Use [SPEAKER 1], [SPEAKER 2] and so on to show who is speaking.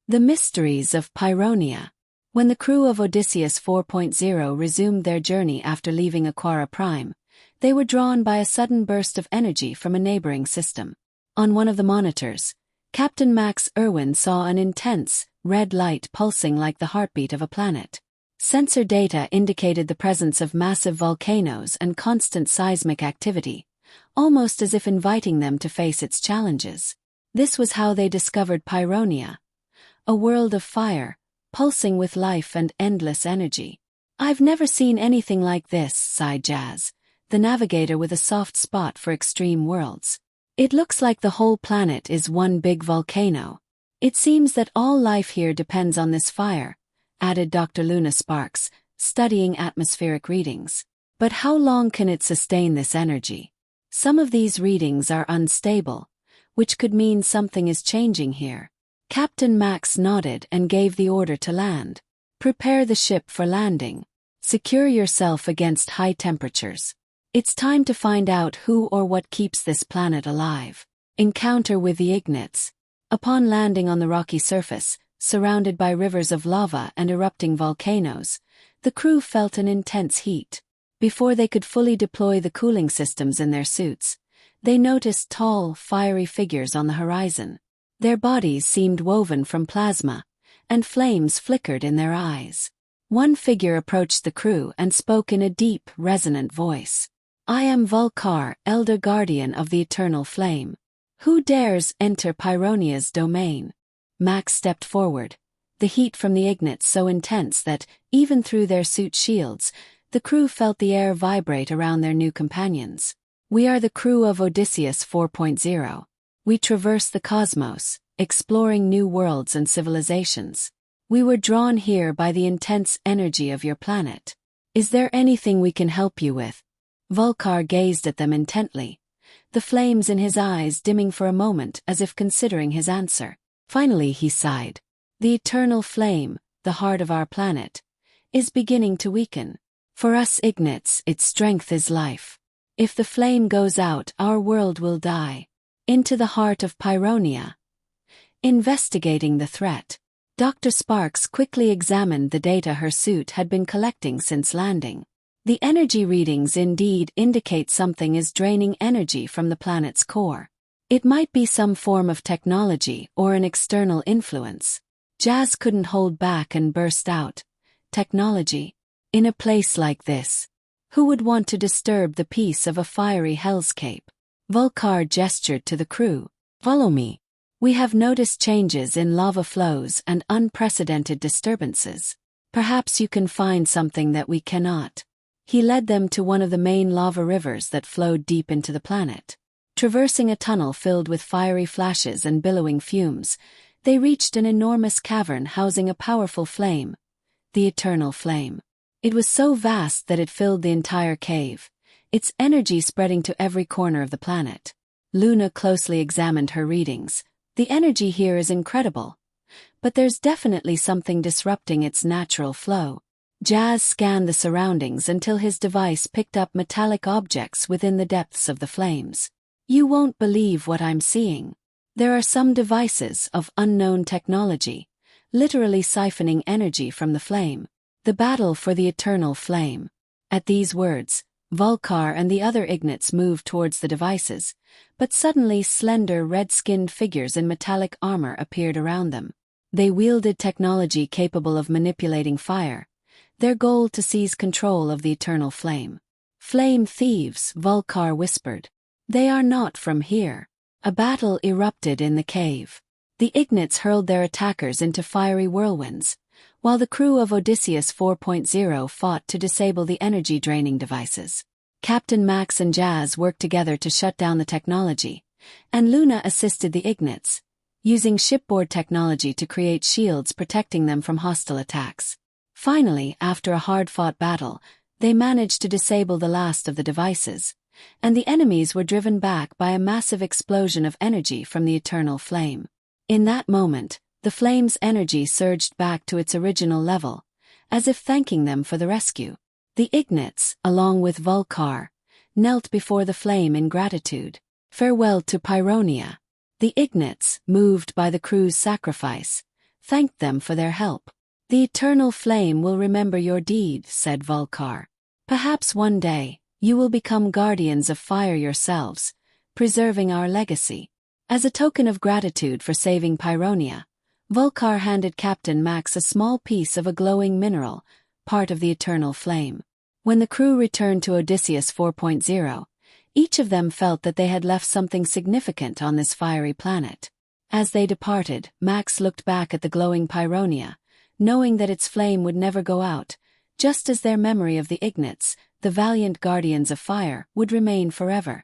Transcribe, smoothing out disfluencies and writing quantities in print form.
[SPEAKER 1] The Mysteries of Pyronia. When the crew of Odysseus 4.0 resumed their journey after leaving Aquara Prime, they were drawn by a sudden burst of energy from a neighboring system. On one of the monitors, Captain Max Irwin saw an intense, red light pulsing like the heartbeat of a planet. Sensor data indicated the presence of massive volcanoes and constant seismic activity, almost as if inviting them to face its challenges. This was how they discovered Pyronia, a world of fire, pulsing with life and endless energy. "I've never seen anything like this," sighed Jazz, the navigator with a soft spot for extreme worlds. "It looks like the whole planet is one big volcano. It seems that all life here depends on this fire," added Dr. Luna Sparks, studying atmospheric readings. "But how long can it sustain this energy? Some of these readings are unstable, which could mean something is changing here." Captain Max nodded and gave the order to land. "Prepare the ship for landing. Secure yourself against high temperatures. It's time to find out who or what keeps this planet alive." Encounter with the Ignites. Upon landing on the rocky surface, surrounded by rivers of lava and erupting volcanoes, the crew felt an intense heat. Before they could fully deploy the cooling systems in their suits, they noticed tall, fiery figures on the horizon. Their bodies seemed woven from plasma, and flames flickered in their eyes. One figure approached the crew and spoke in a deep, resonant voice. "I am Vul'kar, Elder Guardian of the Eternal Flame. Who dares enter Pyronia's domain?" Max stepped forward, the heat from the Ignites so intense that, even through their suit shields, the crew felt the air vibrate around their new companions. "We are the crew of Odysseus 4.0. We traverse the cosmos, exploring new worlds and civilizations. We were drawn here by the intense energy of your planet. Is there anything we can help you with?" Vul'kar gazed at them intently, the flames in his eyes dimming for a moment as if considering his answer. Finally he sighed. "The eternal flame, the heart of our planet, is beginning to weaken. For us Ignites, its strength is life. If the flame goes out, our world will die." Into the heart of Pyronia. Investigating the threat. Dr. Sparks quickly examined the data her suit had been collecting since landing. The energy readings indeed indicate something is draining energy from the planet's core. It might be some form of technology or an external influence. Jazz couldn't hold back and burst out. "Technology? In a place like this? Who would want to disturb the peace of a fiery hellscape?" Vul'kar gestured to the crew. "Follow me. We have noticed changes in lava flows and unprecedented disturbances. Perhaps you can find something that we cannot." He led them to one of the main lava rivers that flowed deep into the planet. Traversing a tunnel filled with fiery flashes and billowing fumes, they reached an enormous cavern housing a powerful flame, the Eternal Flame. It was so vast that it filled the entire cave, its energy spreading to every corner of the planet. Luna closely examined her readings. "The energy here is incredible, but there's definitely something disrupting its natural flow." Jazz scanned the surroundings until his device picked up metallic objects within the depths of the flames. "You won't believe what I'm seeing. There are some devices of unknown technology, literally siphoning energy from the flame. The battle for the Eternal Flame." At these words, Vul'kar and the other Ignites moved towards the devices, but suddenly slender red-skinned figures in metallic armor appeared around them. They wielded technology capable of manipulating fire, their goal to seize control of the Eternal Flame. "Flame thieves," Vul'kar whispered. "They are not from here." A battle erupted in the cave. The Ignites hurled their attackers into fiery whirlwinds, while the crew of Odysseus 4.0 fought to disable the energy-draining devices. Captain Max and Jazz worked together to shut down the technology, and Luna assisted the Ignites, using shipboard technology to create shields protecting them from hostile attacks. Finally, after a hard-fought battle, they managed to disable the last of the devices, and the enemies were driven back by a massive explosion of energy from the Eternal Flame. In that moment, the flame's energy surged back to its original level, as if thanking them for the rescue. The Ignites, along with Vul'kar, knelt before the flame in gratitude. "Farewell to Pyronia." The Ignites, moved by the crew's sacrifice, thanked them for their help. "The eternal flame will remember your deed," said Vul'kar. "Perhaps one day, you will become guardians of fire yourselves, preserving our legacy." As a token of gratitude for saving Pyronia, Vul'kar handed Captain Max a small piece of a glowing mineral, part of the eternal flame. When the crew returned to Odysseus 4.0, each of them felt that they had left something significant on this fiery planet. As they departed, Max looked back at the glowing Pyronia, knowing that its flame would never go out, just as their memory of the Ignates, the valiant guardians of fire, would remain forever.